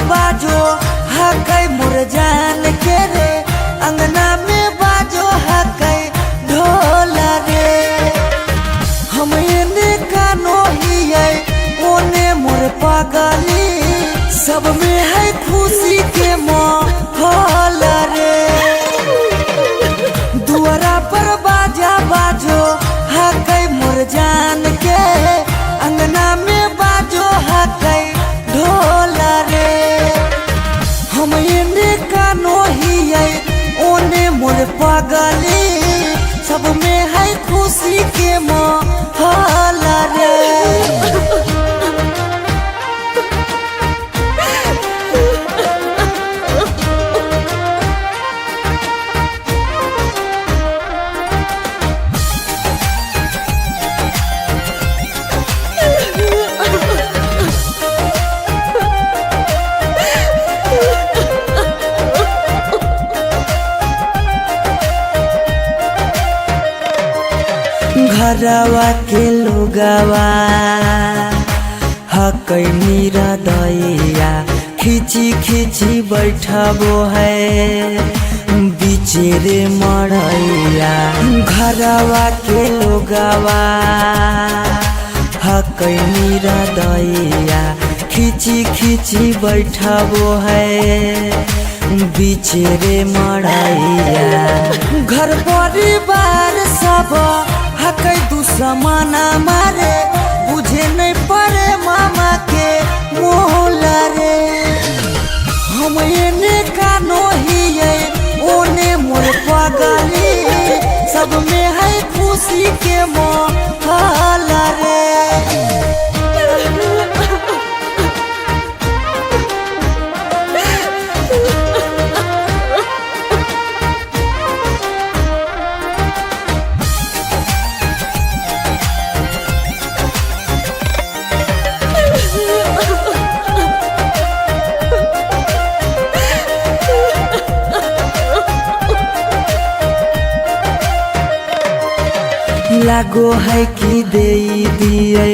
बाजो हकै मोर जान के रे, अंगना में बाजो हकै ढोल रे। हम एने कानो हियै ओने मोर पागली, सब में है खुशी के माहौल रे। दुआरा पर बाजा बाजो हकै मोर जान के, अंगना में बाजो हकै ढोल रे। हम एने कानो हियै ओने मोर पागली, सब में है खुशी के माहौल रे। घरवा के लोगवा हकै मेरा दैया, खिची खिची बैठबो है बीचे रे मड़ैया। घरवा के लोगवा हकै मेरा दैया, खिची खिची बैठबो है बीचे रे मड़ैया। घर परिवार सब हकै दुश्मना मारे, बुझे नहीं पड़े मामा के मोल रे। हम एने कानो हियै ओने मोर पागली, सब में है खुशी के माहौल रे। लागो है कि दे दिए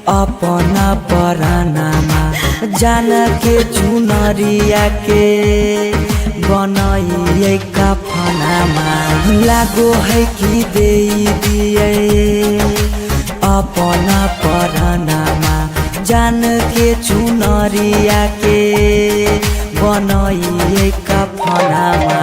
अपना परानामा, जान के चुनरिया के बनाइए कफनामा। लागो है कि दे दिए अपना परानामा, जान के चुनरिया के बनाइए कफनामा।